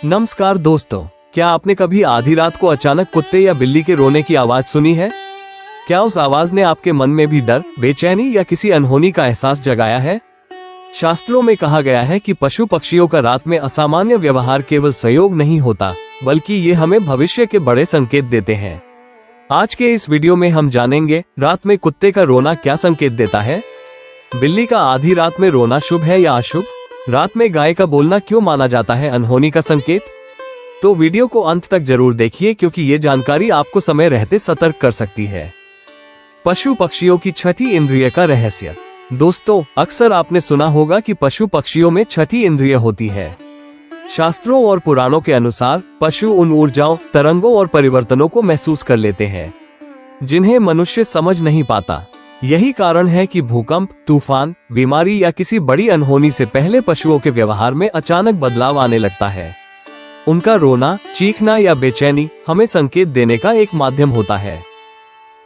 नमस्कार दोस्तों, क्या आपने कभी आधी रात को अचानक कुत्ते या बिल्ली के रोने की आवाज सुनी है? क्या उस आवाज ने आपके मन में भी डर, बेचैनी या किसी अनहोनी का एहसास जगाया है? शास्त्रों में कहा गया है कि पशु पक्षियों का रात में असामान्य व्यवहार केवल सहयोग नहीं होता, बल्कि ये हमें भविष्य के बड़े संकेत देते हैं। आज के इस वीडियो में हम जानेंगे, रात में कुत्ते का रोना क्या संकेत देता है? बिल्ली का आधी रात में रोना शुभ है या अशुभ? रात में गाय का बोलना क्यों माना जाता है अनहोनी का संकेत? तो वीडियो को अंत तक जरूर देखिए, क्योंकि ये जानकारी आपको समय रहते सतर्क कर सकती है। पशु पक्षियों की छठी इंद्रिय का रहस्य। दोस्तों, अक्सर आपने सुना होगा कि पशु पक्षियों में छठी इंद्रिय होती है। शास्त्रों और पुराणों के अनुसार पशु उन ऊर्जाओं, तरंगों और परिवर्तनों को महसूस कर लेते हैं जिन्हें मनुष्य समझ नहीं पाता। यही कारण है कि भूकंप, तूफान, बीमारी या किसी बड़ी अनहोनी से पहले पशुओं के व्यवहार में अचानक बदलाव आने लगता है। उनका रोना, चीखना या बेचैनी हमें संकेत देने का एक माध्यम होता है।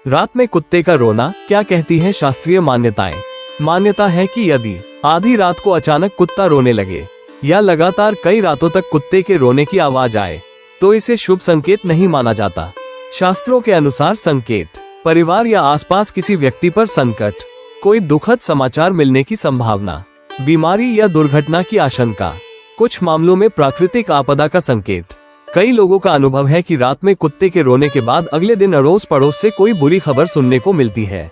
रात में कुत्ते का रोना क्या कहती है शास्त्रीय मान्यताएं? मान्यता है कि यदि आधी रात को अचानक कुत्ता रोने लगे या लगातार कई रातों तक कुत्ते के रोने की आवाज आए, तो इसे शुभ संकेत नहीं माना जाता। शास्त्रों के अनुसार संकेत परिवार या आसपास किसी व्यक्ति पर संकट, कोई दुखद समाचार मिलने की संभावना, बीमारी या दुर्घटना की आशंका, कुछ मामलों में प्राकृतिक आपदा का संकेत। कई लोगों का अनुभव है कि रात में कुत्ते के रोने के बाद अगले दिन अड़ोस पड़ोस से कोई बुरी खबर सुनने को मिलती है।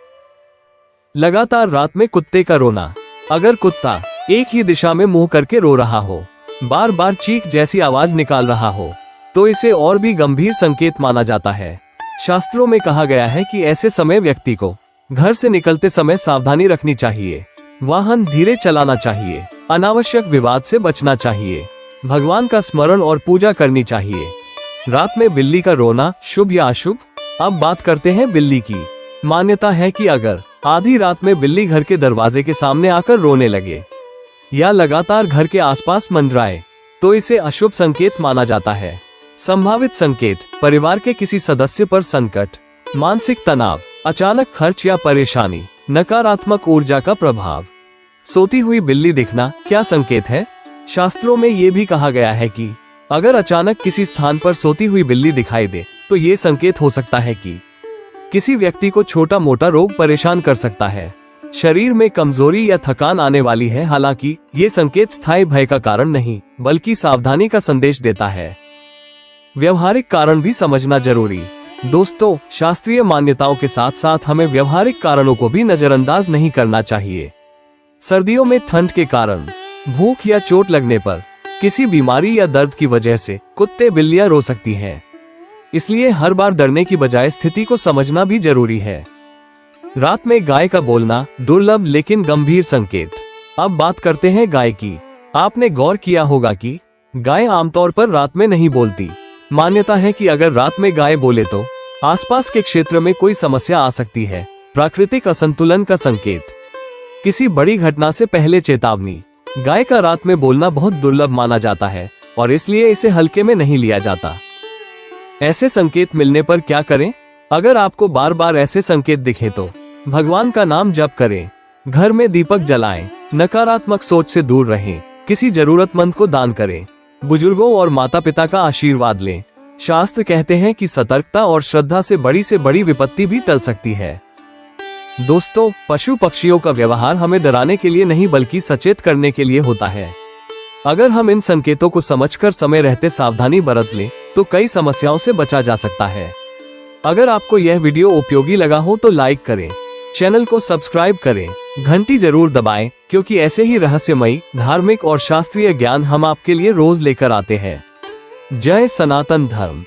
लगातार रात में कुत्ते का रोना। अगर कुत्ता एक ही दिशा में मुंह करके रो रहा हो, बार बार चीख जैसी आवाज निकाल रहा हो, तो इसे और भी गंभीर संकेत माना जाता है। शास्त्रों में कहा गया है कि ऐसे समय व्यक्ति को घर से निकलते समय सावधानी रखनी चाहिए, वाहन धीरे चलाना चाहिए, अनावश्यक विवाद से बचना चाहिए, भगवान का स्मरण और पूजा करनी चाहिए। रात में बिल्ली का रोना शुभ या अशुभ? अब बात करते हैं बिल्ली की। मान्यता है कि अगर आधी रात में बिल्ली घर के दरवाजे के सामने आकर रोने लगे या लगातार घर के आसपास मंडराए, तो इसे अशुभ संकेत माना जाता है। संभावित संकेत: परिवार के किसी सदस्य पर संकट, मानसिक तनाव, अचानक खर्च या परेशानी, नकारात्मक ऊर्जा का प्रभाव। सोती हुई बिल्ली दिखना क्या संकेत है? शास्त्रों में ये भी कहा गया है कि अगर अचानक किसी स्थान पर सोती हुई बिल्ली दिखाई दे, तो ये संकेत हो सकता है कि किसी व्यक्ति को छोटा मोटा रोग परेशान कर सकता है, शरीर में कमजोरी या थकान आने वाली है। हालांकि ये संकेत स्थायी भय का कारण नहीं, बल्कि सावधानी का संदेश देता है। व्यवहारिक कारण भी समझना जरूरी। दोस्तों, शास्त्रीय मान्यताओं के साथ साथ हमें व्यवहारिक कारणों को भी नजरअंदाज नहीं करना चाहिए। सर्दियों में ठंड के कारण, भूख या चोट लगने पर, किसी बीमारी या दर्द की वजह से कुत्ते बिल्लियां रो सकती हैं। इसलिए हर बार डरने की बजाय स्थिति को समझना भी जरूरी है। रात में गाय का बोलना दुर्लभ लेकिन गंभीर संकेत। अब बात करते हैं गाय की। आपने गौर किया होगा कि गाय आमतौर पर रात में नहीं बोलती। मान्यता है कि अगर रात में गाय बोले तो आसपास के क्षेत्र में कोई समस्या आ सकती है, प्राकृतिक असंतुलन का संकेत, किसी बड़ी घटना से पहले चेतावनी। गाय का रात में बोलना बहुत दुर्लभ माना जाता है और इसलिए इसे हल्के में नहीं लिया जाता। ऐसे संकेत मिलने पर क्या करें? अगर आपको बार बार ऐसे संकेत दिखे तो भगवान का नाम जप करें, घर में दीपक जलाएं, नकारात्मक सोच से दूर रहें, किसी जरूरतमंद को दान करें, बुजुर्गों और माता पिता का आशीर्वाद लें। शास्त्र कहते हैं कि सतर्कता और श्रद्धा से बड़ी विपत्ति भी टल सकती है। दोस्तों, पशु पक्षियों का व्यवहार हमें डराने के लिए नहीं, बल्कि सचेत करने के लिए होता है। अगर हम इन संकेतों को समझकर समय रहते सावधानी बरत लें, तो कई समस्याओं से बचा जा सकता है। अगर आपको यह वीडियो उपयोगी लगा हो तो लाइक करें, चैनल को सब्सक्राइब करें, घंटी जरूर दबाएं, क्योंकि ऐसे ही रहस्यमयी, धार्मिक और शास्त्रीय ज्ञान हम आपके लिए रोज लेकर आते हैं। जय सनातन धर्म।